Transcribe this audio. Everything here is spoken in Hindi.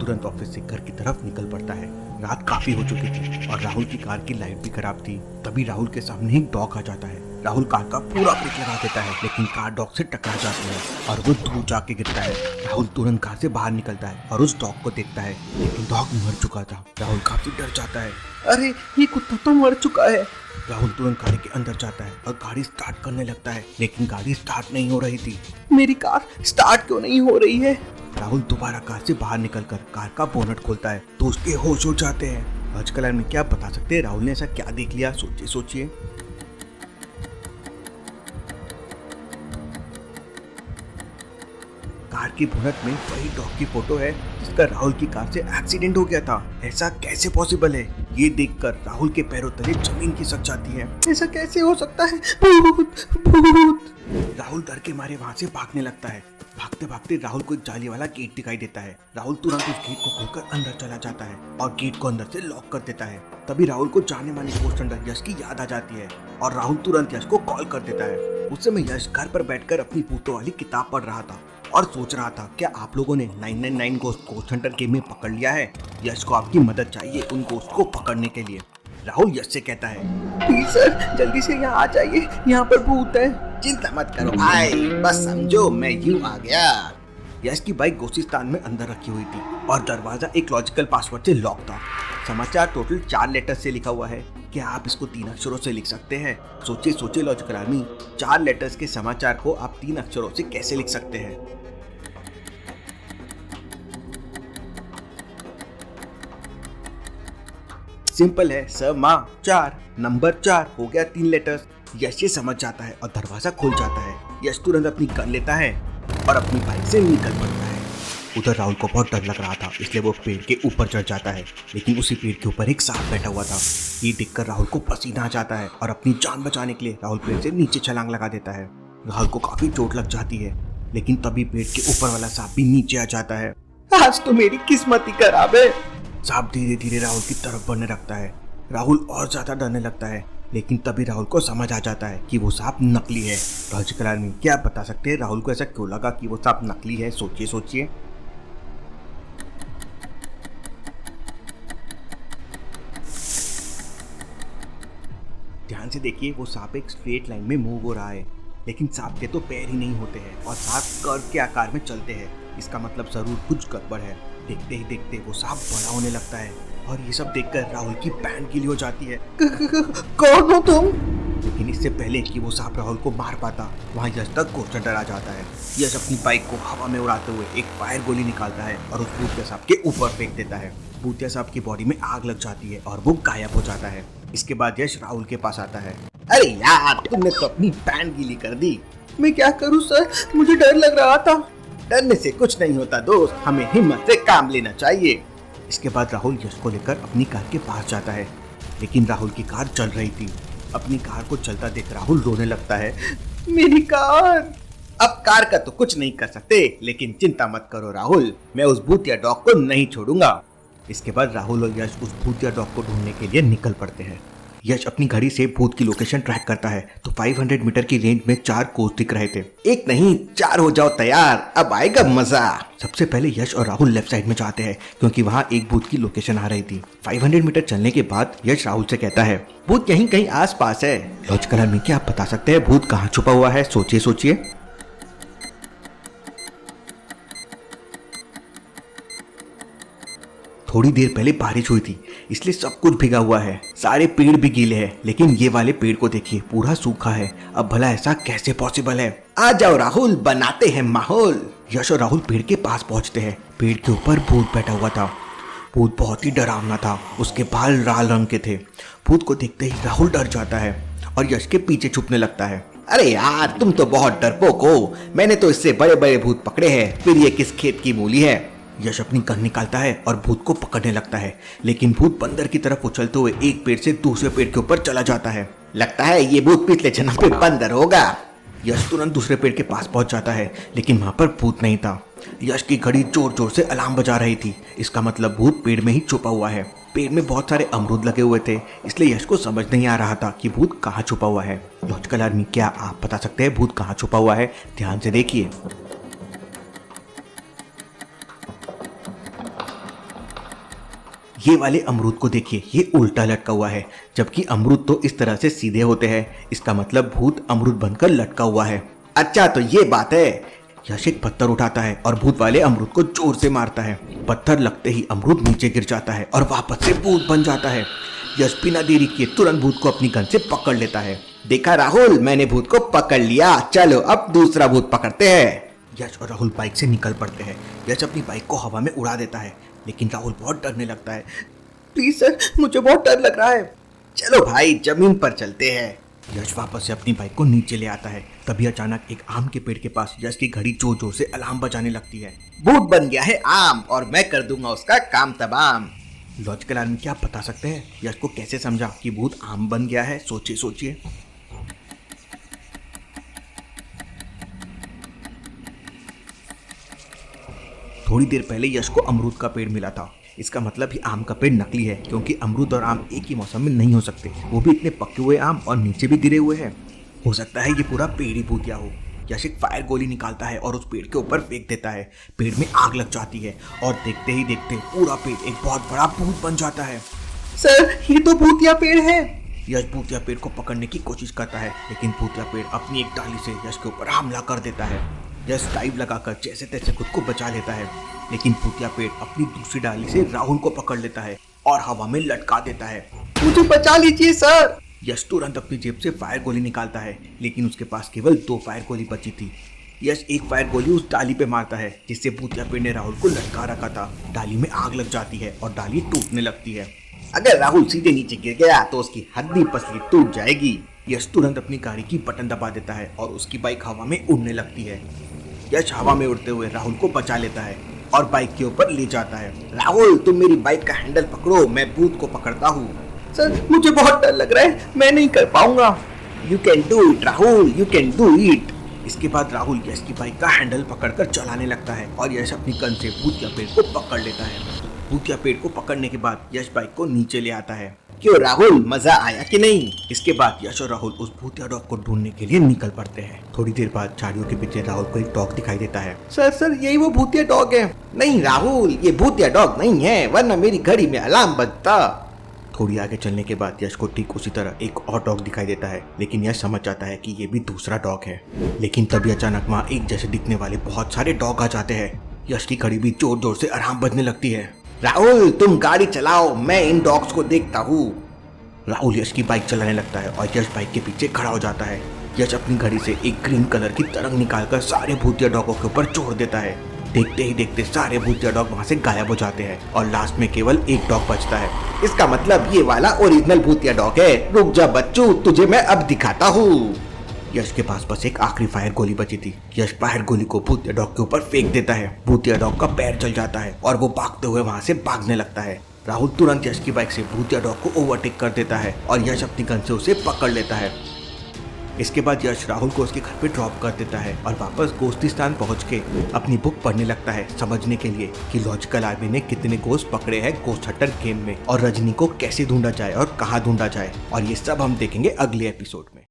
तुरंत ऑफिस से घर की तरफ निकल पड़ता है। रात काफी हो चुकी थी और राहुल की कार की लाइट भी खराब थी। तभी राहुल के सामने एक डॉग आ जाता है। राहुल कार का पूरा ब्रेक लगा देता है, लेकिन कार डॉग से टकरा जाती है और वो दूर जाके गिरता है। राहुल तुरंत कार से बाहर निकलता है और उस डॉग को देखता है, लेकिन डॉग मर चुका था। राहुल काफी डर जाता है। अरे ये कुत्ता तो मर चुका है। राहुल तुरंत गाड़ी के अंदर जाता है और गाड़ी स्टार्ट करने लगता है, लेकिन गाड़ी स्टार्ट नहीं हो रही थी। मेरी कार स्टार्ट क्यों नहीं हो रही है? राहुल दोबारा कार से बाहर निकलकर कार का बोनट खोलता है तो उसके होश उड़ जाते हैं। आज कलर में क्या बता सकते हैं राहुल ने ऐसा क्या देख लिया? सोचिए। कार की बोनट में वही डॉग की फोटो है जिसका राहुल की कार से एक्सीडेंट हो गया था। ऐसा कैसे पॉसिबल है? ये देखकर राहुल के पैरों तले जमीन खिसक जाती है। ऐसा कैसे हो सकता है? भूत भूत! राहुल डर के मारे वहाँ से भागने लगता है। भागते भागते राहुल को एक जाली वाला गेट दिखाई देता है। राहुल तुरंत उस गेट को खोलकर अंदर चला जाता है और गेट को अंदर से लॉक कर देता है। तभी राहुल को जाने माने पोस्ट अंडर यश की याद आ जाती है और राहुल तुरंत यश को कॉल कर देता है। उस समय यश घर पर बैठकर अपनी भूतों वाली किताब पढ़ रहा था और सोच रहा था, क्या आप लोगों ने 999 गोस्ट हंटर गेम में पकड़ लिया है? यश को आपकी मदद चाहिए उन गोस्ट को पकड़ने के लिए। राहुल यश से कहता है, प्लीज सर जल्दी से यहाँ आ जाइए, यहाँ पर भूत है। चिंता मत करो भाई, बस समझो मैं यूं आ गया। यश की बाइक गोस्टिस्तान में अंदर रखी हुई थी और दरवाजा एक लॉजिकल पासवर्ड से लॉक था। समाचार टोटल 4 लेटर से लिखा हुआ है। क्या आप इसको 3 अक्षरों से लिख सकते हैं? सोचिए लॉजिकल आर्मी, 4 लेटर्स के समाचार को आप 3 अक्षरों से कैसे लिख सकते हैं? सिंपल है, समाचार। नंबर 4 हो गया 3 लेटर्स। यश ये समझ जाता है और दरवाजा खुल जाता है। यश तुरंत अपनी गन लेता है और अपनी बाइक से निकल पड़ता है। उधर राहुल को बहुत डर लग रहा था, इसलिए वो पेड़ के ऊपर चढ़ जाता है, लेकिन उसी पेड़ के ऊपर एक सांप बैठा हुआ था। ये देखकर राहुल को पसीना आ जाता है और अपनी जान बचाने के लिए राहुल पेड़ से नीचे छलांग लगा देता है। राहुल को काफी चोट लग जाती है, लेकिन तभी पेड़ के ऊपर वाला सांप भी नीचे आ जाता है। आज तो मेरी किस्मत ही खराब है। सांप धीरे धीरे राहुल की तरफ बढ़ने लगता है। राहुल और ज्यादा डरने लगता है, लेकिन तभी राहुल को समझ आ जाता है कि वो सांप नकली है। लॉजिकल आर्मी, क्या आप बता सकते हैं राहुल को ऐसा क्यों लगा कि वो सांप नकली है? सोचिए। ध्यान से देखिए, वो सांप एक स्ट्रेट लाइन में मूव हो रहा है, लेकिन सांप के तो पैर ही नहीं होते हैं और सांप कर्व के आकार में चलते हैं। इसका मतलब जरूर कुछ गड़बड़ है। देखते ही देखते वो सांप बड़ा होने लगता है और ये सब देखकर राहुल की पैंट गीली हो जाती है। कौन हो तुम? लेकिन इससे पहले कि वो सांप राहुल को मार पाता, वहाँ यश तक गोस्ट हंटर आ जाता है। यश अपनी बाइक को हवा में उड़ाते हुए एक फायर गोली निकालता है और उस भूतिया सांप के ऊपर फेंक देता है। भूतिया सांप की बॉडी में आग लग जाती है और वो गायब हो जाता है। इसके बाद यश राहुल के पास आता है। अरे यार, तुमने तो अपनी पैंट गीली कर दी। मैं क्या करूँ सर, मुझे डर लग रहा था। डरने से कुछ नहीं होता दोस्त, हमें हिम्मत से काम लेना चाहिए। इसके बाद राहुल यश को लेकर अपनी कार के पास जाता है, लेकिन राहुल की कार चल रही थी। अपनी कार को चलता देख राहुल रोने लगता है। मेरी कार! अब कार का तो कुछ नहीं कर सकते, लेकिन चिंता मत करो राहुल, मैं उस भूतिया डॉग को नहीं छोड़ूंगा। इसके बाद राहुल और यश उस भूतिया डॉग को ढूंढने के लिए निकल पड़ते हैं। यश अपनी घड़ी से भूत की लोकेशन ट्रैक करता है तो 500 मीटर की रेंज में 4 कोस दिख रहे थे। एक नहीं 4 हो जाओ तैयार, अब आएगा मजा। सबसे पहले यश और राहुल लेफ्ट साइड में जाते हैं क्योंकि वहाँ एक भूत की लोकेशन आ रही थी। 500 मीटर चलने के बाद यश राहुल से कहता है, भूत यहीं कहीं आस पास है। लॉजिकल आर्मी, क्या आप बता सकते हैं भूत कहाँ छुपा हुआ है? सोचिए। थोड़ी देर पहले बारिश हुई थी, इसलिए सब कुछ भीगा हुआ है। सारे पेड़ भी गीले हैं, लेकिन ये वाले पेड़ को देखिए, पूरा सूखा है। अब भला ऐसा कैसे पॉसिबल है? आ जाओ राहुल, बनाते हैं माहौल। यश और राहुल पेड़ के पास पहुंचते हैं। पेड़ के ऊपर भूत बैठा हुआ था। भूत बहुत ही डरावना था, उसके बाल लाल रंग के थे। भूत को देखते ही राहुल डर जाता है और यश के पीछे छुपने लगता है। अरे यार, तुम तो बहुत डरपोक हो, मैंने तो इससे बड़े बड़े भूत पकड़े हैं, फिर ये किस खेत की मूली है? यश अपनी गन निकालता है और भूत को पकड़ने लगता है, लेकिन भूत बंदर की तरफ उछलते हुए एक पेड़ से दूसरे पेड़ के ऊपर चला जाता है। लगता है ये भूत पिछले जन्म पे बंदर होगा। यश तुरंत दूसरे पेड़ के पास पहुंच जाता है, लेकिन वहां पर भूत नहीं था। यश की घड़ी जोर जोर से अलार्म बजा रही थी। इसका मतलब भूत पेड़ में ही छुपा हुआ है। पेड़ में बहुत सारे अमरूद लगे हुए थे, इसलिए यश को समझ नहीं आ रहा था कि भूत कहाँ छुपा हुआ है। लॉजिकल आर्मी, क्या आप बता सकते हैं भूत कहाँ छुपा हुआ है? ध्यान से देखिए। ये वाले अमरूद को देखिए, ये उल्टा लटका हुआ है, जबकि अमरूद तो इस तरह से सीधे होते हैं। इसका मतलब भूत अमरूद बनकर लटका हुआ है। अच्छा तो ये बात है। यश एक पत्थर उठाता है और भूत वाले अमरूद को जोर से मारता है। पत्थर लगते ही अमरूद नीचे गिर जाता है और वापस से भूत बन जाता है। यश बिना देरी किए तुरंत भूत को अपनी गन से पकड़ लेता है। देखा राहुल, मैंने भूत को पकड़ लिया, चलो अब दूसरा भूत पकड़ते हैं। यश और राहुल बाइक से निकल पड़ते हैं। यश अपनी बाइक को हवा में उड़ा देता है, लेकिन राहुल बहुत डरने लगता है। प्लीज सर, मुझे बहुत डर लग रहा है। चलो भाई, जमीन पर चलते हैं। यश वापस से अपनी बाइक को नीचे ले आता है। तभी अचानक एक आम के पेड़ के पास यश की घड़ी जोर जोर से अलार्म बजाने लगती है। भूत बन गया है आम और मैं कर दूंगा उसका काम तमाम। लॉजिकल आदमी क्या आप बता सकते हैं यश को कैसे समझा कि भूत आम बन गया है? सोचिए सोचिए। थोड़ी देर पहले यश को अमरूद का पेड़ मिला था। इसका मतलब ही आम का पेड़ नकली है, क्योंकि अमरूद और आम एक ही मौसम में नहीं हो सकते, वो भी इतने पके हुए आम और नीचे भी गिरे हुए हैं। हो सकता है ये पूरा पेड़ ही भूतिया हो। यश एक फायर गोली निकालता है और उस पेड़ के ऊपर फेंक देता है। पेड़ में आग लग जाती है और देखते ही देखते पूरा पेड़ एक बहुत बड़ा भूत बन जाता है। सर, ये तो भूतिया पेड़ है। यश भूतिया पेड़ को पकड़ने की कोशिश करता है, लेकिन भूतिया पेड़ अपनी एक डाली से यश के ऊपर हमला कर देता है। यश डाइव लगाकर जैसे तैसे खुद को बचा लेता है, लेकिन भूतिया पेड़ अपनी दूसरी डाली से राहुल को पकड़ लेता है और हवा में लटका देता है। मुझे बचा लीजिए सर। यश तुरंत अपनी जेब से फायर गोली निकालता है, लेकिन उसके पास केवल 2 फायर गोली बची थी। यश एक फायर गोली उस डाली पे मारता है जिससे भूतिया पेड़ ने राहुल को लटका रखा था। डाली में आग लग जाती है और डाली टूटने लगती है। अगर राहुल सीधे नीचे गिर गया तो उसकी हड्डी पसली टूट जाएगी। यश तुरंत अपनी गाड़ी की बटन दबा देता है और उसकी बाइक हवा में उड़ने लगती है। यश हवा में उड़ते हुए राहुल को बचा लेता है और बाइक के ऊपर ले जाता है। राहुल, तुम मेरी बाइक का हैंडल पकड़ो, मैं भूत को पकड़ता हूँ। सर, मुझे बहुत डर लग रहा है, मैं नहीं कर पाऊंगा। You can do it Rahul, you can do it. इसके बाद राहुल यश की बाइक का हैंडल पकड़कर चलाने लगता है और यश अपनी गन से भूतिया पेड़ को पकड़ लेता है। भूतिया पेड़ को पकड़ने के बाद यश बाइक को नीचे ले आता है। क्यों राहुल, मजा आया कि नहीं? इसके बाद यश और राहुल उस भूतिया डॉग को ढूंढने के लिए निकल पड़ते हैं। थोड़ी देर बाद झाड़ियों के पीछे राहुल को एक डॉग दिखाई देता है। सर, यही वो भूतिया डॉग है। नहीं राहुल, ये भूतिया डॉग नहीं है, वरना मेरी घड़ी में अलार्म बजता। थोड़ी आगे चलने के बाद यश को ठीक उसी तरह एक और डॉग दिखाई देता है, लेकिन यश समझ जाता है कि ये भी दूसरा डॉग है। लेकिन तभी अचानक वहाँ एक जैसे दिखने वाले बहुत सारे डॉग आ जाते हैं। यश की घड़ी भी जोर जोर से अलार्म बजने लगती है। राहुल, तुम गाड़ी चलाओ, मैं इन डॉग्स को देखता हूँ। राहुल यश की बाइक चलाने लगता है और यश बाइक के पीछे खड़ा हो जाता है। यश अपनी घड़ी से एक ग्रीन कलर की तरंग निकालकर सारे भूतिया डॉगों के ऊपर छोड़ देता है। देखते ही देखते सारे भूतिया डॉग वहाँ से गायब हो जाते हैं और लास्ट में केवल एक डॉग बचता है। इसका मतलब ये वाला ओरिजिनल भूतिया डॉग है। रुक जा बच्चू, तुझे मैं अब दिखाता हूँ। यश के पास बस एक आखिरी फायर गोली बची थी। यश फायर गोली को भूतिया डॉग के ऊपर फेंक देता है। भूतिया डॉग का पैर जल जाता है और वो भागते हुए वहाँ से भागने लगता है। राहुल तुरंत यश की बाइक से भूतिया डॉग को ओवरटेक कर देता है और यश अपनी गन से उसे पकड़ लेता है। इसके बाद यश राहुल को उसके घर पे ड्रॉप कर देता है और वापस गोस्तिस्तान पहुंच के अपनी बुक पढ़ने लगता है, समझने के लिए कि लॉजिकल आर्मी ने कितने गोस्ट पकड़े हैं गोस्ट हंटर गेम में और रजनी को कैसे ढूंढा जाए और कहाँ ढूंढा जाए। और ये सब हम देखेंगे अगले एपिसोड में।